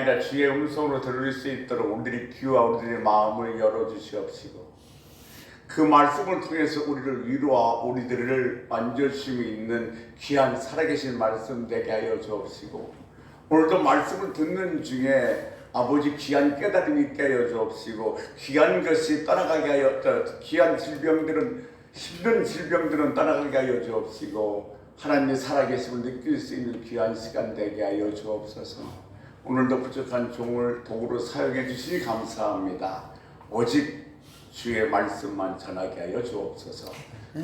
아니라 주의 음성으로 들을 수 있도록 우리들의 귀와 우리들의 마음을 열어주시옵시고 그 말씀을 통해서 우리를 위로와 우리들을 만져주심이 있는 귀한 살아계신 말씀 되게 하여 주옵시고 오늘도 말씀을 듣는 중에 아버지 귀한 깨달음이 있게 하여 주옵시고 귀한 것이 떠나가게 하여 귀한 질병들은 힘든 질병들은 떠나가게 하여 주옵시고 하나님의 살아계심을 느낄 수 있는 귀한 시간 되게 하여 주옵소서. 오늘도 부족한 종을 도구로 사용해 주시니 감사합니다. 오직 주의 말씀만 전하게 하여 주옵소서.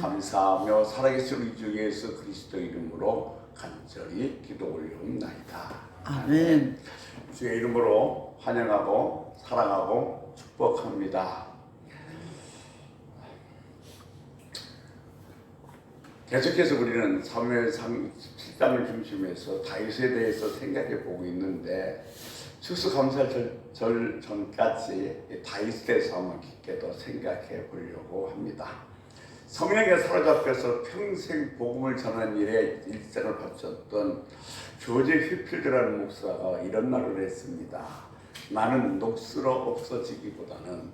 감사하며 살아계신 우리 주 예수 그리스도 이름으로 간절히 기도 올려옵나이다. 아멘. 주의 이름으로 환영하고 사랑하고 축복합니다. 계속해서 우리는 사무엘상 7장을 중심해서 다윗에 대해서 생각해 보고 있는데 추수감사절 전까지 다윗에 대해서 한번 깊게 더 생각해 보려고 합니다. 성령에 사로잡혀서 평생 복음을 전하는 일에 일생을 바쳤던 조지 휘필드라는 목사가 이런 말을 했습니다. 나는 녹슬어 없어지기보다는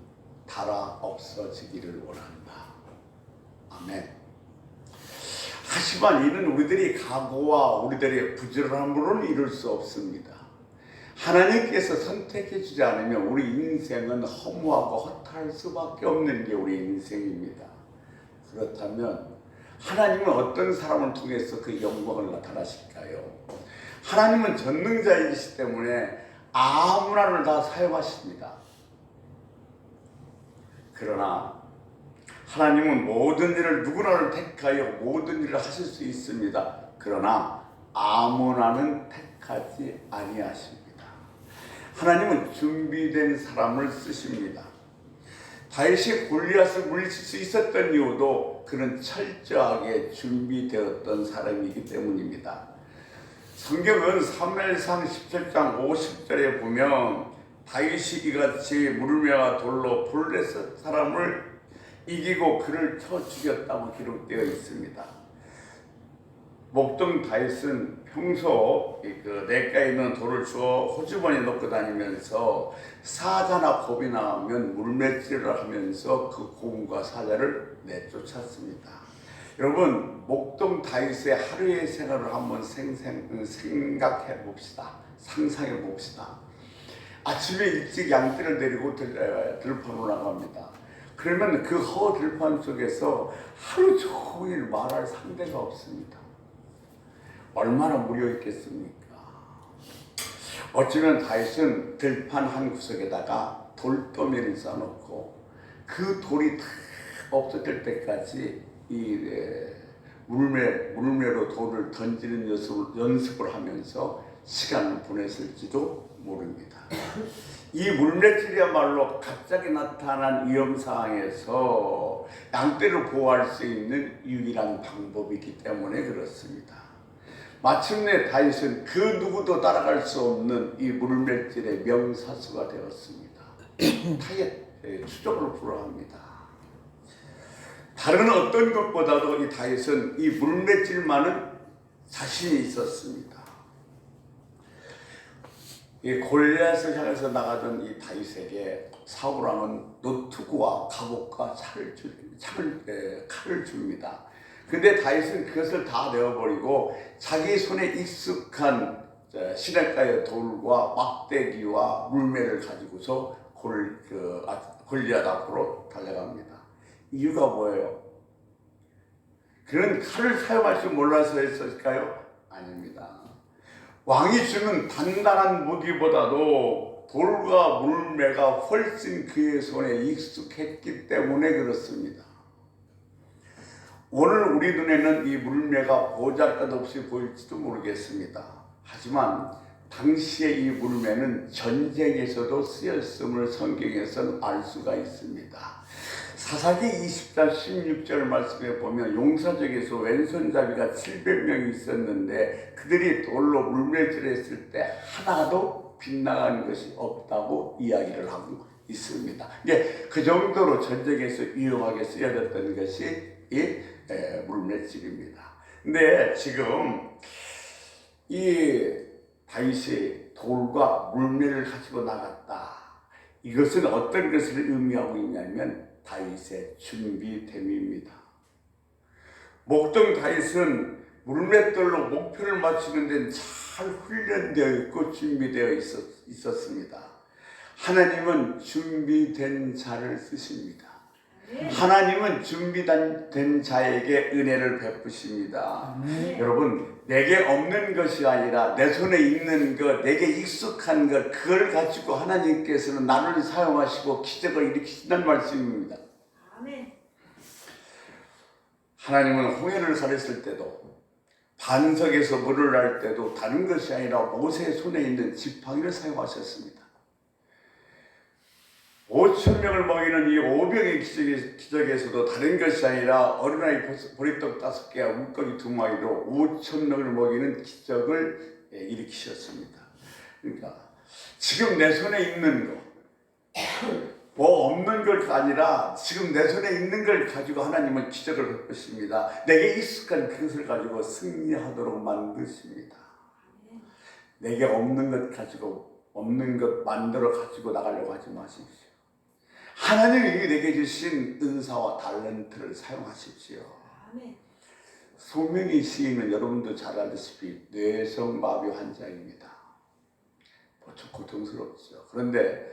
달아 없어지기를 원한다. 아멘. 하지만 이는 우리들이 각오와 우리들의 부지런함으로는 이룰 수 없습니다. 하나님께서 선택해 주지 않으면 우리 인생은 허무하고 허탈할 수밖에 없는 게 우리 인생입니다. 그렇다면 하나님은 어떤 사람을 통해서 그 영광을 나타나실까요? 하나님은 전능자이시기 때문에 아무나를 다 사용하십니다. 그러나 하나님은 모든 일을 누구나를 택하여 모든 일을 하실 수 있습니다. 그러나 아무나는 택하지 아니하십니다. 하나님은 준비된 사람을 쓰십니다. 다윗이 골리앗을 물리칠 수 있었던 이유도 그는 철저하게 준비되었던 사람이기 때문입니다. 성경은 사무엘상 17장 50절에 보면 다윗이 이같이 물매와 돌로 블레셋 사람을 이기고 그를 쳐 죽였다고 기록되어 있습니다. 목동 다윗은 평소 그 냇가에 있는 돌을 주워 호주머니에 넣고 다니면서 사자나 곰이 나오면 물매질을 하면서 그 곰과 사자를 내쫓았습니다. 여러분, 목동 다윗의 하루의 생활을 한번 생각해 봅시다. 상상해 봅시다. 아침에 일찍 양떼를 데리고 들판으로 나갑니다. 그러면 그 허들판 속에서 하루 종일 말할 상대가 없습니다. 얼마나 무료 있겠습니까? 어쩌면 다윗은 들판 한 구석에다가 돌더미를 쌓아놓고 그 돌이 다 없어질 때까지 이 물매로 돌을 던지는 연습을 하면서 시간을 보냈을지도 모릅니다. 이 물매질이야말로 갑자기 나타난 위험 상황에서 양떼를 보호할 수 있는 유일한 방법이기 때문에 그렇습니다. 마침내 다윗은 그 누구도 따라갈 수 없는 이 물매질의 명사수가 되었습니다. 타겟 추적을 불허합니다. 다른 어떤 것보다도 이 다윗은 이 물매질만은 자신이 있었습니다. 이 골리앗을 향해서 나가던 이 다윗에게 사울 왕은 노트구와 갑옷과 칼을 줍니다. 근데 다윗은 그것을 다 내어버리고 자기 손에 익숙한 시냇가의 돌과 막대기와 물매를 가지고서 골리앗 앞으로 달려갑니다. 이유가 뭐예요? 그는 칼을 사용할 줄 몰라서 했을까요? 아닙니다. 왕이 주는 단단한 무기보다도 돌과 물매가 훨씬 그의 손에 익숙했기 때문에 그렇습니다. 오늘 우리 눈에는 이 물매가 보잘것없이 보일지도 모르겠습니다. 하지만 당시의 이 물매는 전쟁에서도 쓰였음을 성경에서는 알 수가 있습니다. 사사기 20장 16절 말씀에 보면 용사적에서 왼손잡이가 700명이 있었는데 그들이 돌로 물매질했을 때 하나도 빗나가는 것이 없다고 이야기를 하고 있습니다. 이게 그 정도로 전쟁에서 유용하게 쓰여졌던 것이 이 물매질입니다. 근데 지금 이 다윗이 돌과 물매를 가지고 나갔다. 이것은 어떤 것을 의미하고 있냐면 다윗의 준비됨입니다. 목동 다윗은 물맷돌로 목표를 맞추는 데는 잘 훈련되어 있고 준비되어 있었습니다. 하나님은 준비된 자를 쓰십니다. 하나님은 준비된 자에게 은혜를 베푸십니다. 여러분, 내게 없는 것이 아니라 내 손에 있는 것, 내게 익숙한 것, 그걸 가지고 하나님께서는 나를 사용하시고 기적을 일으키신다는 말씀입니다. 아멘. 하나님은 홍해를 가렸을 때도, 반석에서 물을 날 때도 다른 것이 아니라 모세의 손에 있는 지팡이를 사용하셨습니다. 5,000명을 먹이는 이 오병의 기적에서도 다른 것이 아니라 어린아이 보리떡 5개와 물고기 2마리로 5,000명을 먹이는 기적을 일으키셨습니다. 그러니까 지금 내 손에 있는 것, 뭐 없는 것 아니라 지금 내 손에 있는 걸 가지고 하나님은 기적을 베푸십니다. 내게 익숙한 그것을 가지고 승리하도록 만드십니다. 내게 없는 것 가지고, 없는 것 만들어 가지고 나가려고 하지 마십시오. 하나님이 내게 주신 은사와 탤런트를 사용하십시오. 소명의 시인은 여러분도 잘 아시다시피 뇌성마비 환자입니다. 좀 고통스럽죠. 그런데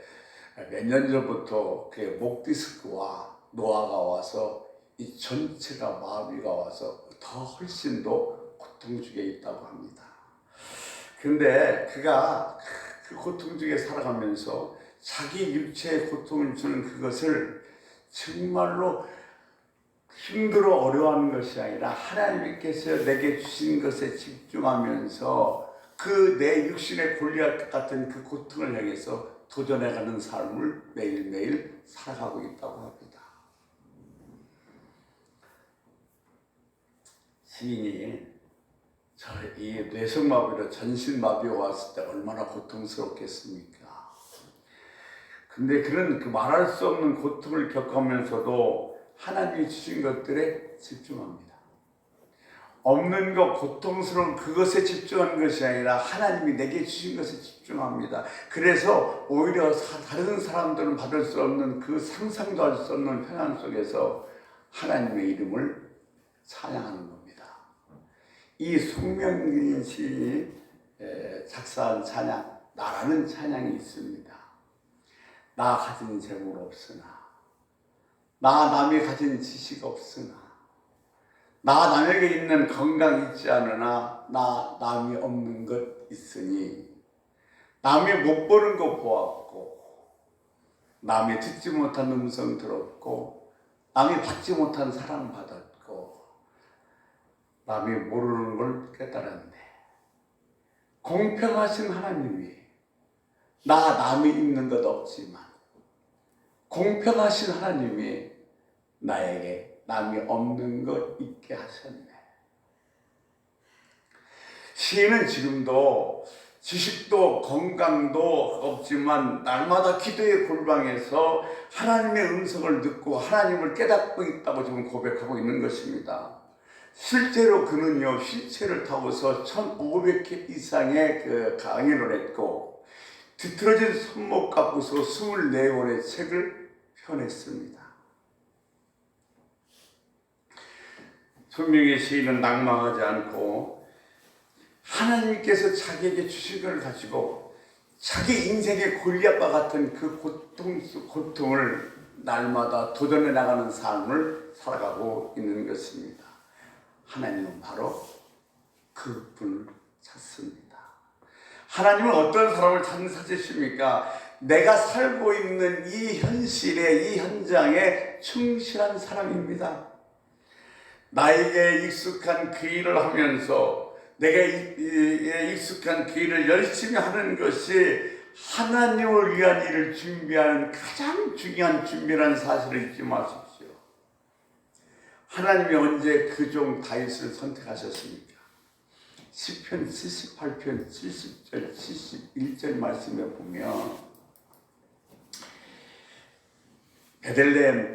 몇 년 전부터 그 목 디스크와 노화가 와서 이 전체가 마비가 와서 더 훨씬 더 고통 중에 있다고 합니다. 그런데 그가 그 고통 중에 살아가면서 자기 육체에 고통을 주는 그것을 정말로 힘들어 어려워하는 것이 아니라 하나님께서 내게 주신 것에 집중하면서 그 내 육신의 골리앗 같은 그 고통을 향해서 도전해가는 삶을 매일매일 살아가고 있다고 합니다. 시인이 이 뇌성마비로 전신마비가 왔을 때 얼마나 고통스럽겠습니까? 근데 그런 그 말할 수 없는 고통을 겪으면서도 하나님이 주신 것들에 집중합니다. 없는 것, 고통스러운 그것에 집중하는 것이 아니라 하나님이 내게 주신 것에 집중합니다. 그래서 오히려 다른 사람들은 받을 수 없는 그 상상도 할 수 없는 평안 속에서 하나님의 이름을 찬양하는 겁니다. 이 송명길 시인이 작사한 찬양, 나라는 찬양이 있습니다. 나 가진 재물 없으나, 나 남이 가진 지식 없으나, 나 남에게 있는 건강 있지 않으나 나 남이 없는 것 있으니, 남이 못 보는 거 보았고, 남이 듣지 못한 음성 들었고, 남이 받지 못한 사랑 받았고, 남이 모르는 걸 깨달았네. 공평하신 하나님이 나 남이 있는 것 없지만 공평하신 하나님이 나에게 남이 없는 것 있게 하셨네. 시인은 지금도 지식도 건강도 없지만 날마다 기도의 골방에서 하나님의 음성을 듣고 하나님을 깨닫고 있다고 지금 고백하고 있는 것입니다. 실제로 그는요, 휠체어를 타고서 1,500회 이상의 그 강연을 했고, 뒤틀어진 손목 갖고서 24권의 책을 펴냈습니다. 손명의 시인은 낭망하지 않고 하나님께서 자기에게 주신 것을 가지고 자기 인생의 골리앗과 같은 그 고통을 날마다 도전해 나가는 삶을 살아가고 있는 것입니다. 하나님은 바로 그분을 찾습니다. 하나님은 어떤 사람을 찾으십니까? 내가 살고 있는 이 현실에, 이 현장에 충실한 사람입니다. 나에게 익숙한 그 일을 하면서 내가 익숙한 그 일을 열심히 하는 것이 하나님을 위한 일을 준비하는 가장 중요한 준비라는 사실을 잊지 마십시오. 하나님이 언제 그 종 다윗을 선택하셨습니까? 시편 78편 70절 71절 말씀에 보면 베들레헴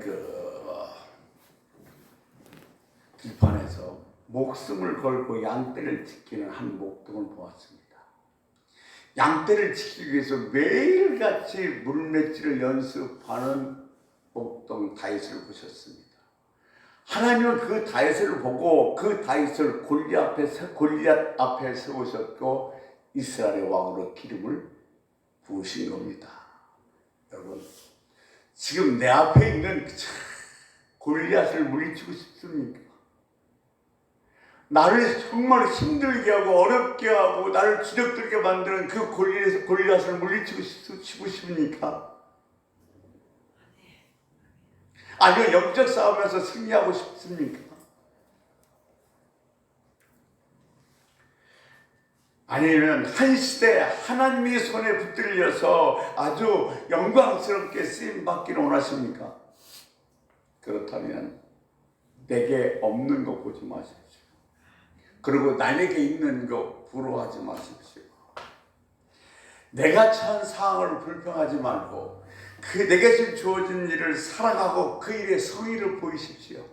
들판에서 목숨을 걸고 양떼를 지키는 한 목동을 보았습니다. 양떼를 지키기 위해서 매일같이 물맷질을 연습하는 목동 다윗을 보셨습니다. 하나님은 그 다윗을 보고 그 다윗을 골리앗 앞에 세우셨고 이스라엘의 왕으로 기름을 부으신 겁니다. 여러분, 지금 내 앞에 있는 골리앗을 물리치고 싶습니까? 나를 정말 힘들게 하고 어렵게 하고 나를 주눅들게 만드는 그 골리앗을 물리치고 싶습니까? 아니면 영적 싸움에서 승리하고 싶습니까? 아니면 한 시대 하나님의 손에 붙들려서 아주 영광스럽게 쓰임받기를 원하십니까? 그렇다면 내게 없는 거 보지 마십시오. 그리고 남에게 있는 거 부러워하지 마십시오. 내가 처한 상황을 불평하지 말고 그 내게 지금 주어진 일을 사랑하고 그 일에 성의를 보이십시오.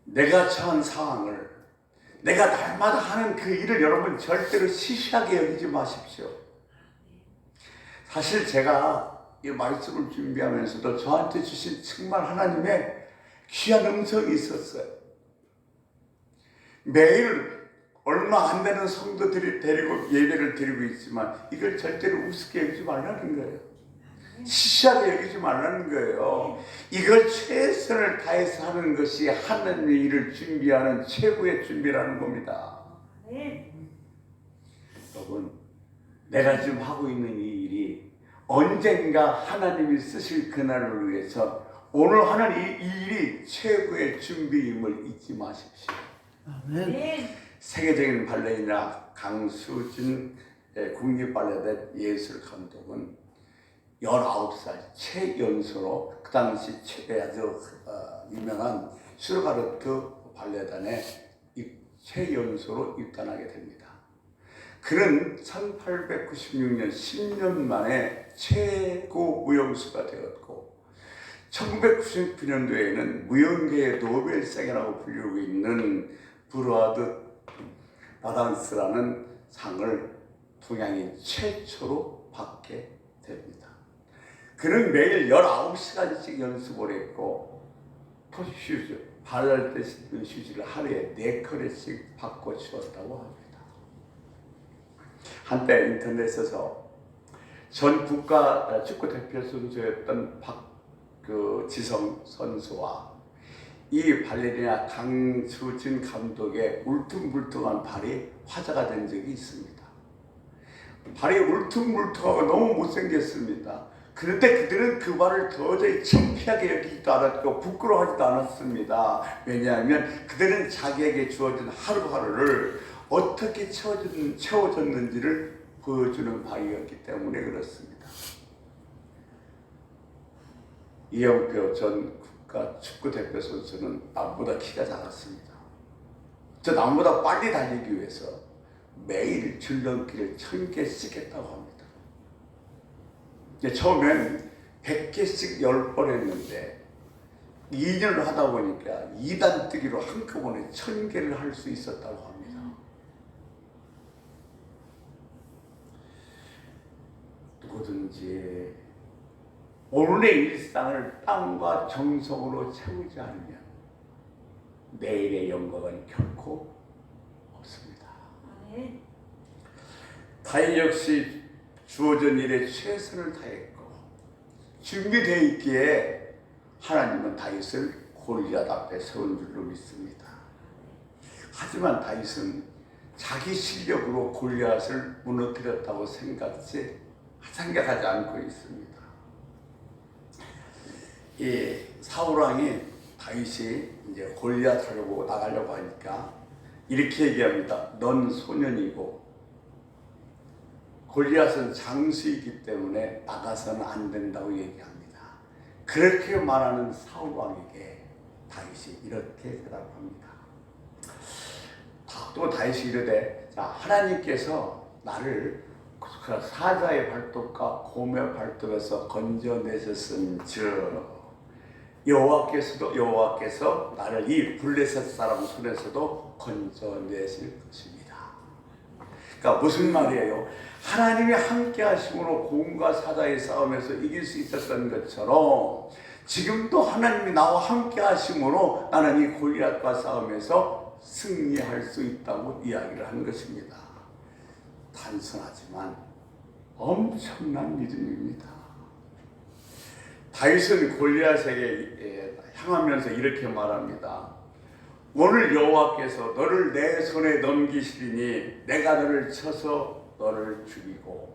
내가 처한 상황을 내가 날마다 하는 그 일을 여러분 절대로 시시하게 여기지 마십시오. 사실 제가 이 말씀을 준비하면서도 저한테 주신 정말 하나님의 귀한 음성이 있었어요. 매일 얼마 안 되는 성도들이 데리고 예배를 드리고 있지만 이걸 절대로 우습게 여기지 말라는 거예요. 시시하게 여기지 말라는 거예요. 이걸 최선을 다해서 하는 것이 하나님의 일을 준비하는 최고의 준비라는 겁니다. 여러분, 내가 지금 하고 있는 이 일이 언젠가 하나님이 쓰실 그날을 위해서 오늘 하는 이 일이 최고의 준비임을 잊지 마십시오. 아멘. 세계적인 발레리나 강수진 국립발레단 예술 감독은 19살 최연소로 그 당시 아주 유명한 슈르가르트 발레단에 최연소로 입단하게 됩니다. 그는 1896년 10년 만에 최고 무용수가 되었고 1999년도에는 무용계의 노벨상이라고 불리고 있는 브루아드 바단스라는 상을 동양인 최초로 받게 됩니다. 그는 매일 19시간씩 연습을 했고 토슈즈, 발랄 때 신는 슈즈를 하루에 4컬레씩 바꿔 주었다고 합니다. 한때 인터넷에서 전 국가 축구 대표 선수였던 박지성 선수와 이 발레리나 강수진 감독의 울퉁불퉁한 발이 화제가 된 적이 있습니다. 발이 울퉁불퉁하고 너무 못생겼습니다. 그런데 그들은 그 발을 도저히 창피하게 여기지도 않았고 부끄러워하지도 않았습니다. 왜냐하면 그들은 자기에게 주어진 하루하루를 어떻게 채워졌는지를 보여주는 발이었기 때문에 그렇습니다. 이영표 전 국가 축구대표 선수는 남보다 키가 작았습니다. 저 남보다 빨리 달리기 위해서 매일 줄넘기를 1000개씩 했다고 합니다. 처음엔 100개씩 10번 했는데 2년을 하다 보니까 2단 뛰기로 한꺼번에 1000개를 할 수 있었다고 합니다. 누구든지 오늘의 일상을 땀과 정성으로 채우지 않으면 내일의 영광은 결코 없습니다. 다윗 역시 주어진 일에 최선을 다했고 준비되어 있기에 하나님은 다윗을 골리앗 앞에 세운 줄로 믿습니다. 하지만 다윗은 자기 실력으로 골리앗을 무너뜨렸다고 생각하지 않고 있습니다. 이 사울왕이 다윗이 이제 골리앗 하려고 나가려고 하니까 이렇게 얘기합니다. 넌 소년이고 골리앗은 장수이기 때문에 나가서는 안 된다고 얘기합니다. 그렇게 말하는 사울왕에게 다윗이 이렇게 대답합니다. 또 다윗이 이르되 자, 하나님께서 나를 사자의 발톱과 곰의 발톱에서 건져내셨은즉 여호와께서 나를 이 블레셋 사람 손에서도 건져내실 것입니다. 그러니까 무슨 말이에요? 하나님이 함께 하심으로 고음과 사자의 싸움에서 이길 수 있었던 것처럼 지금도 하나님이 나와 함께 하심으로 나는 이 골리앗과 싸움에서 승리할 수 있다고 이야기를 한 것입니다. 단순하지만 엄청난 믿음입니다. 다윗은 골리앗에게 향하면서 이렇게 말합니다. 오늘 여호와께서 너를 내 손에 넘기시리니 내가 너를 쳐서 너를 죽이고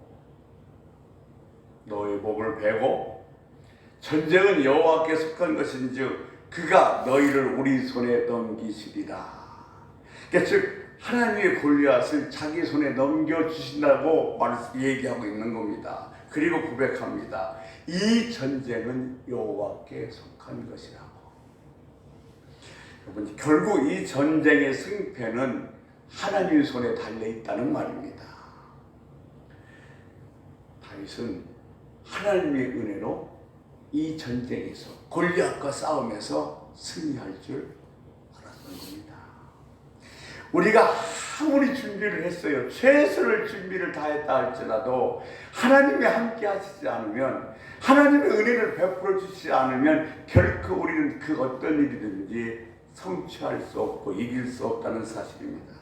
너의 목을 베고 전쟁은 여호와께 속한 것인즉 그가 너희를 우리 손에 넘기시리라. 그러니까 즉 하나님의 골리앗을 자기 손에 넘겨주신다고 얘기하고 있는 겁니다. 그리고 고백합니다. 이 전쟁은 여호와께 속한 것이라고. 여러분, 결국 이 전쟁의 승패는 하나님의 손에 달려있다는 말입니다. 다윗은 하나님의 은혜로 이 전쟁에서 골리앗과 싸움에서 승리할 줄 알았던 겁니다. 우리가 아무리 준비를 했어요. 최선을 준비를 다했다 할지라도 하나님이 함께 하시지 않으면, 하나님의 은혜를 베풀어 주시지 않으면 결코 우리는 그 어떤 일이든지 성취할 수 없고 이길 수 없다는 사실입니다.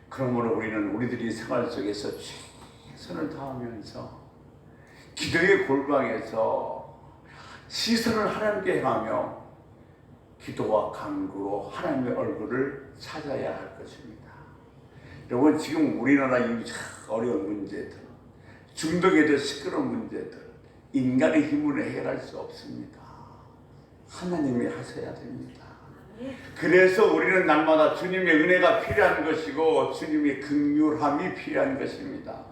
그러므로 우리는 우리들이 생활 속에서 최선을 다하면서 기도의 골방에서 시선을 하나님께 향하며 기도와 간구로 하나님의 얼굴을 찾아야 할 것입니다. 여러분, 지금 우리나라 이 어려운 문제들, 중독에도 시끄러운 문제들, 인간의 힘으로 해결할 수 없습니다. 하나님이 하셔야 됩니다. 그래서 우리는 날마다 주님의 은혜가 필요한 것이고 주님의 긍휼함이 필요한 것입니다.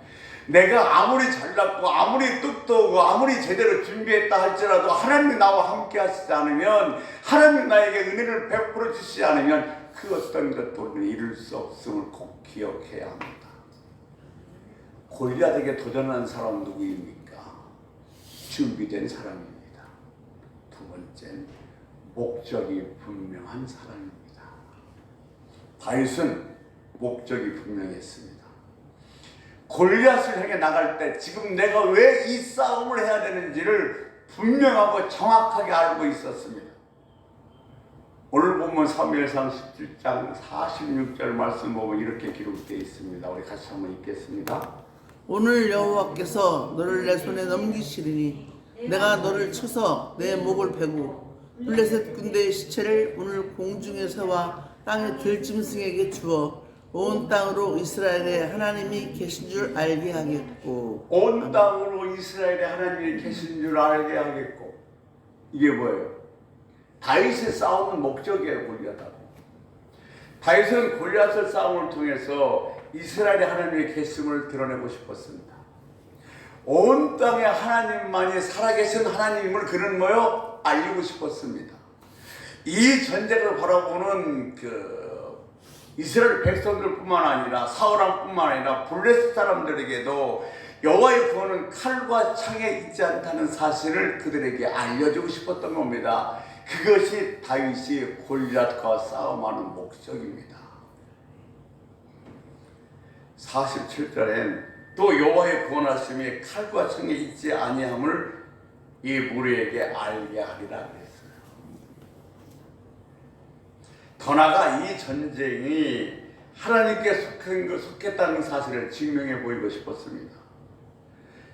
내가 아무리 잘났고 아무리 뜻도고 아무리 제대로 준비했다 할지라도 하나님이 나와 함께 하시지 않으면, 하나님이 나에게 은혜를 베풀어 주시지 않으면 그 어떤 것도 우리는 이룰 수 없음을 꼭 기억해야 합니다. 골리앗에게 도전한 사람 누구입니까? 준비된 사람입니다. 두 번째는 목적이 분명한 사람입니다. 다윗은 목적이 분명했습니다. 골리앗을 향해 나갈 때 지금 내가 왜 이 싸움을 해야 되는지를 분명하고 정확하게 알고 있었습니다. 오늘 보면 사무엘상 17장 46절 말씀 보면 이렇게 기록되어 있습니다. 우리 같이 한번 읽겠습니다. 오늘 여호와께서 너를 내 손에 넘기시리니 내가 너를 쳐서 내 목을 베고 블레셋 군대의 시체를 오늘 공중에서와 땅의 들짐승에게 주어 온 땅으로 이스라엘의 하나님이 계신 줄 알게 하겠고. 온 땅으로 이스라엘의 하나님이 계신 줄 알게 하겠고. 이게 뭐예요? 다윗의 싸움은 목적이에요. 골리앗하고. 다윗은 골리앗의 싸움을 통해서 이스라엘의 하나님의 계심을 드러내고 싶었습니다. 온 땅에 하나님만이 살아계신 하나님을 그는 뭐요? 알리고 싶었습니다. 이 전쟁을 바라보는 이스라엘 백성들뿐만 아니라 사울왕뿐만 아니라 블레셋 사람들에게도 여호와의 구원은 칼과 창에 있지 않다는 사실을 그들에게 알려주고 싶었던 겁니다. 그것이 다윗이 골리앗과 싸움하는 목적입니다. 47절엔 또 여호와의 구원하심이 칼과 창에 있지 아니함을 이 무리에게 알게 하리라 그랬어요. 더 나아가 이 전쟁이 하나님께 속했다는 사실을 증명해 보이고 싶었습니다.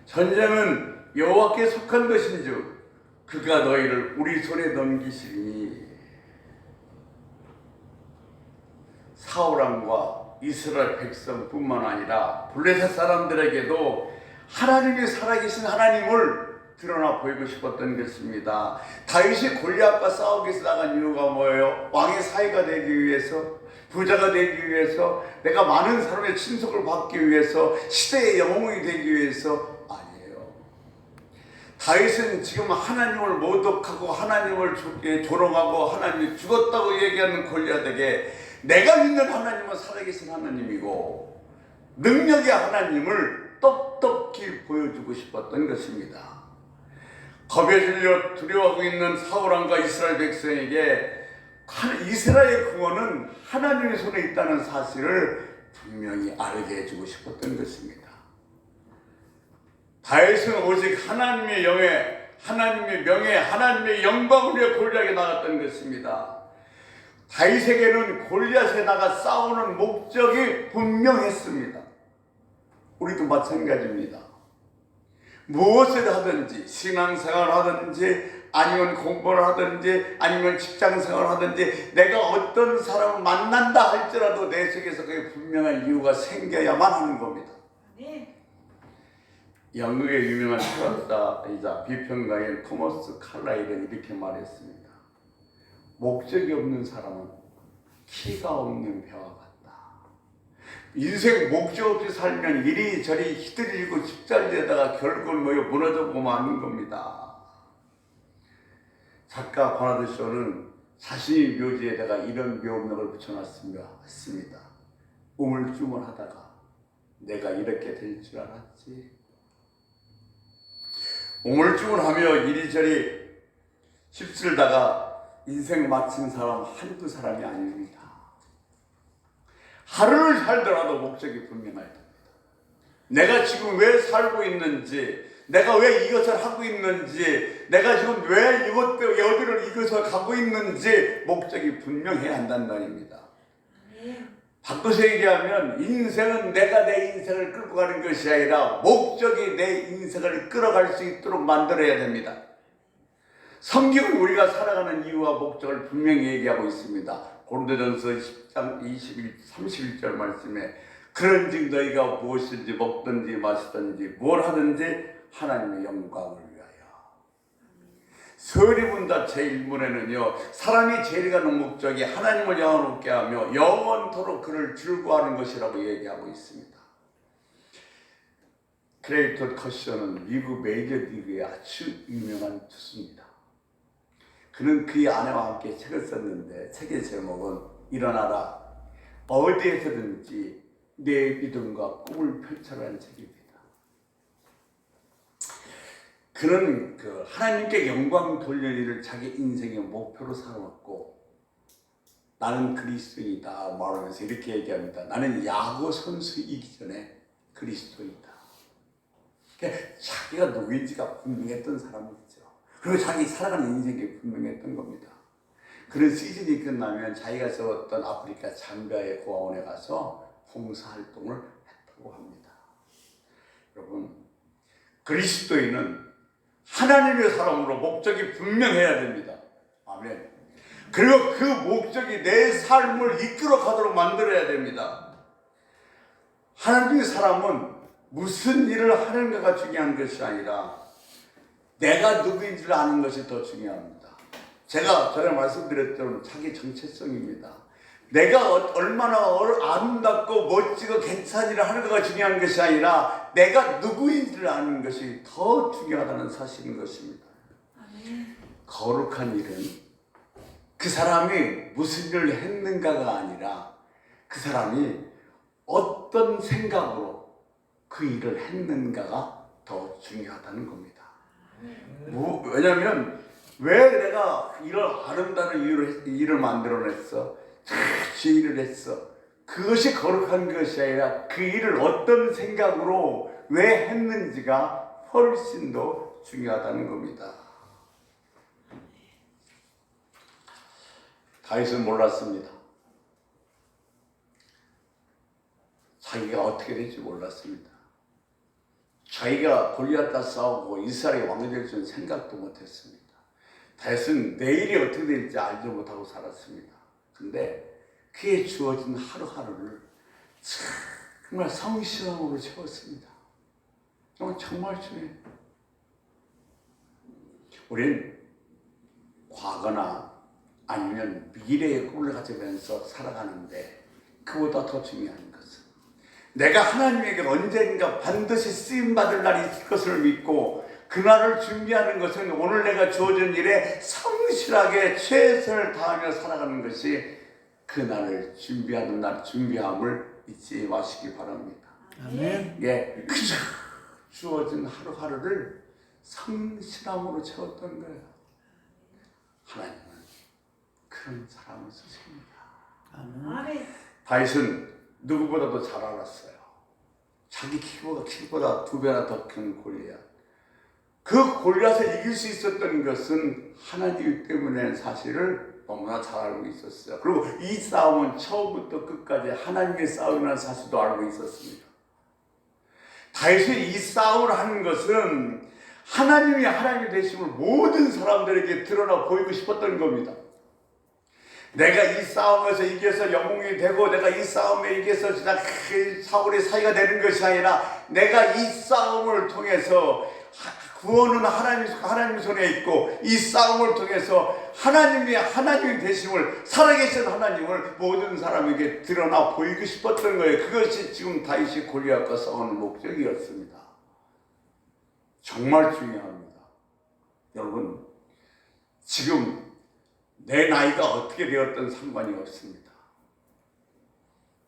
전쟁은 여호와께 속한 것인즉 그가 너희를 우리 손에 넘기시리니. 사울왕과 이스라엘 백성뿐만 아니라 블레셋 사람들에게도 하나님이 살아계신 하나님을 드러나 보이고 싶었던 것입니다. 다윗이 골리앗과 싸우기 위해서 나간 이유가 뭐예요? 왕의 사위가 되기 위해서, 부자가 되기 위해서, 내가 많은 사람의 친속을 받기 위해서, 시대의 영웅이 되기 위해서 아니에요. 다윗은 지금 하나님을 모독하고 하나님을 조롱하고 하나님이 죽었다고 얘기하는 골리앗에게 내가 믿는 하나님은 살아계신 하나님이고 능력의 하나님을 똑똑히 보여주고 싶었던 것입니다. 겁에 질려 두려워하고 있는 사울왕과 이스라엘 백성에게 이스라엘 구원은 하나님의 손에 있다는 사실을 분명히 알게 해주고 싶었던 것입니다. 다윗은 오직 하나님의 영에, 하나님의 명예, 하나님의 영광을 위해 골리앗에 나갔던 것입니다. 다윗에게는 골리앗에 나가 싸우는 목적이 분명했습니다. 우리도 마찬가지입니다. 무엇을 하든지, 신앙생활을 하든지, 아니면 공부를 하든지, 아니면 직장생활을 하든지, 내가 어떤 사람을 만난다 할지라도 내 속에서 그게 분명한 이유가 생겨야만 하는 겁니다. 영국의 유명한 철학자이자 비평가인 토머스 칼라일은 이렇게 말했습니다. 목적이 없는 사람은 키가 없는 배와 같다. 인생 목적 없이 살면 이리저리 휘둘리고 휩쓸리다가 결국은 무너져 마는 겁니다. 작가 버나드 쇼는 자신의 묘지에다가 이런 묘목을 붙여놨습니다. 우물쭈물하다가 내가 이렇게 될 줄 알았지. 우물쭈물하며 이리저리 휩쓸다가 인생 마친 사람 한두 사람이 아닙니다. 하루를 살더라도 목적이 분명할 겁니다. 내가 지금 왜 살고 있는지, 내가 왜 이것을 하고 있는지, 내가 지금 왜 이것을 가고 있는지 목적이 분명해야 한다는 말입니다. 바꿔서 얘기하면 인생은 내가 내 인생을 끌고 가는 것이 아니라 목적이 내 인생을 끌어갈 수 있도록 만들어야 됩니다. 성경은 우리가 살아가는 이유와 목적을 분명히 얘기하고 있습니다. 고린도전서 10장 31절 말씀에 그런즉 너희가 무엇인지 먹든지 마시든지 뭘 하든지 하나님의 영광을 위하여. 서리문 자체 1문에는요, 사람이 제일 가는 목적이 하나님을 영원롭게 하며 영원토록 그를 즐거워하는 것이라고 얘기하고 있습니다. 크레이터 커셔는 미국 메이저리그의 아주 유명한 투수입니다. 그는 그의 아내와 함께 책을 썼는데 책의 제목은 일어나라, 어디에서든지 내 믿음과 꿈을 펼쳐라는 책입니다. 그는 하나님께 영광 돌리는 일을 자기 인생의 목표로 삼았고, 나는 그리스도이다 말하면서 이렇게 얘기합니다. 나는 야구 선수이기 전에 그리스도이다. 그러니까 자기가 누구인지가 분명했던 사람이죠. 그리고 자기 살아가는 인생이 분명했던 겁니다. 그런 시즌이 끝나면 자기가 세웠던 아프리카 잠비아의 고아원에 가서 봉사활동을 했다고 합니다. 여러분, 그리스도인은 하나님의 사람으로 목적이 분명해야 됩니다. 아멘. 그리고 그 목적이 내 삶을 이끌어 가도록 만들어야 됩니다. 하나님의 사람은 무슨 일을 하는가가 중요한 것이 아니라 내가 누구인지를 아는 것이 더 중요합니다. 제가 전에 말씀드렸던 자기 정체성입니다. 내가 얼마나 아름답고 멋지고 괜찮은 일을 하는가가 중요한 것이 아니라 내가 누구인지를 아는 것이 더 중요하다는 사실인 것입니다. 거룩한 일은 그 사람이 무슨 일을 했는가가 아니라 그 사람이 어떤 생각으로 그 일을 했는가가 더 중요하다는 겁니다. 왜냐하면 왜 내가 이런 아름다운 일을 만들어냈어? 그 일을 했어. 그것이 거룩한 것이 아니라 그 일을 어떤 생각으로 왜 했는지가 훨씬 더 중요하다는 겁니다. 다윗은 몰랐습니다. 자기가 어떻게 될지 몰랐습니다. 자기가 골리앗과 싸우고 이스라엘의 왕이 될 줄은 생각도 못했습니다. 다윗은 내일이 어떻게 될지 알지 못하고 살았습니다. 근데 그에 주어진 하루하루를 정말 성실함으로 채웠습니다. 정말 중요해요. 우리는 과거나 아니면 미래의 꿈을 가지면서 살아가는데 그보다 더 중요한 것은 내가 하나님에게 언젠가 반드시 쓰임받을 날이 있을 것을 믿고 그날을 준비하는 것은 오늘 내가 주어진 일에 성실하게 최선을 다하며 살아가는 것이 그날을 준비함을 잊지 마시기 바랍니다. 아멘. 예, 그저 주어진 하루하루를 성실함으로 채웠던 거예요. 하나님은 그 큰 사람을 쓰십니다. 아멘. 다윗은 누구보다도 잘 알았어요. 자기 키보다 2배나 더 큰 골리앗. 그 골리앗을 이길 수 있었던 것은 하나님 때문에 사실을 너무나 잘 알고 있었어요. 그리고 이 싸움은 처음부터 끝까지 하나님의 싸움이라는 사실도 알고 있었습니다. 다윗이 이 싸움을 하는 것은 하나님이 하나님 되심을 모든 사람들에게 드러나 보이고 싶었던 겁니다. 내가 이 싸움에서 이겨서 영웅이 되고 내가 이 싸움에 이겨서 진짜 사울의 사이가 되는 것이 아니라 내가 이 싸움을 통해서 구원은 하나님 손에 있고 이 싸움을 통해서 하나님이 되심을 살아계신 하나님을 모든 사람에게 드러나 보이고 싶었던 거예요. 그것이 지금 다윗이 골리앗과 싸우는 목적이었습니다. 정말 중요합니다. 여러분, 지금 내 나이가 어떻게 되었든 상관이 없습니다.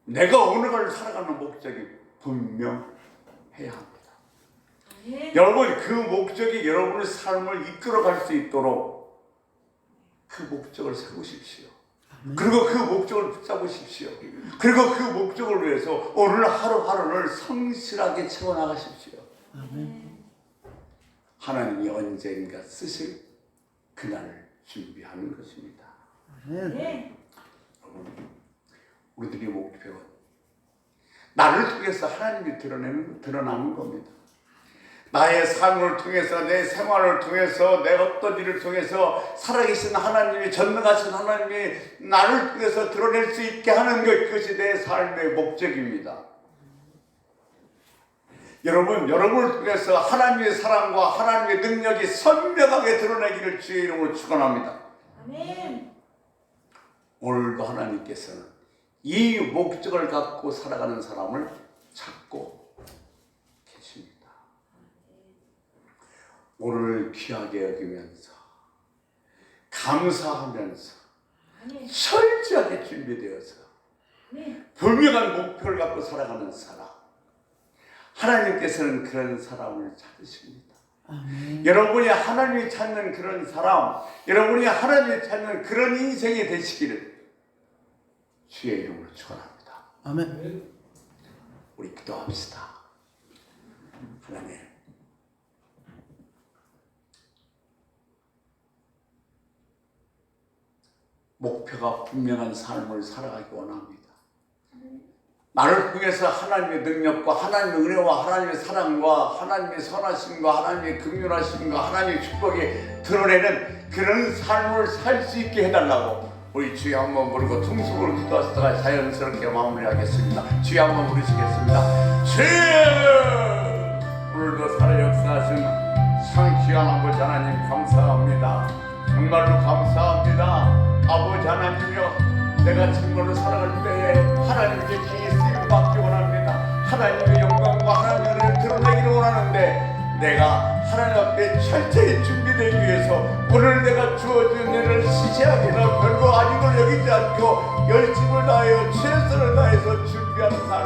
내가 오늘을 살아가는 목적이 분명해야 합니다. 여러분, 그 목적이 여러분의 삶을 이끌어갈 수 있도록 그 목적을 세우십시오. 그리고 그 목적을 붙잡으십시오. 그리고 그 목적을 위해서 오늘 하루하루를 성실하게 채워나가십시오. 하나님이 언젠가 쓰실 그날을 준비하는 것입니다. 우리들의 목표는 나를 통해서 하나님이 드러나는 겁니다. 나의 삶을 통해서, 내 생활을 통해서, 내 어떤 일을 통해서 살아계신 하나님이, 전능하신 하나님이 나를 통해서 드러낼 수 있게 하는 것, 그것이 내 삶의 목적입니다. 여러분을 통해서 하나님의 사랑과 하나님의 능력이 선명하게 드러내기를 주의 이름으로 축원합니다. 아멘. 오늘도 하나님께서는 이 목적을 갖고 살아가는 사람을 찾고 계십니다. 오늘을 귀하게 여기면서 감사하면서 철저하게 준비되어서 분명한 목표를 갖고 살아가는 사람, 하나님께서는 그런 사람을 찾으십니다. 여러분이 하나님이 찾는 그런 사람, 여러분이 하나님이 찾는 그런 인생이 되시기를 주의 이름으로 축원합니다. 아멘. 우리 기도합시다. 하나님, 목표가 분명한 삶을 살아가기 원합니다. 나를 통해서 하나님의 능력과 하나님의 은혜와 하나님의 사랑과 하나님의 선하심과 하나님의 긍휼하심과 하나님의 축복이 드러내는 그런 삶을 살 수 있게 해달라고 우리 주여 한번 부르고 통속으로 기도하시다가 자연스럽게 마무리하겠습니다. 주여 한번 부르시겠습니다. 주여, 오늘도 살아 역사하신 참 귀한 아버지 하나님 감사합니다. 정말로 감사합니다. 아버지 하나님이여, 내가 정말로 살아갈 때에 하나님께 귀히 쓰임을 받기 원합니다. 하나님의 영광과 하나님의 은혜를 드러내기를 원하는데 내가 하나님 앞에 철저히 준비되기 위해서 오늘 내가 주어진 은혜를 시시하게나 별거 아닌 걸 여기지 않고 열심을 다하여 최선을 다해서 준비하는 삶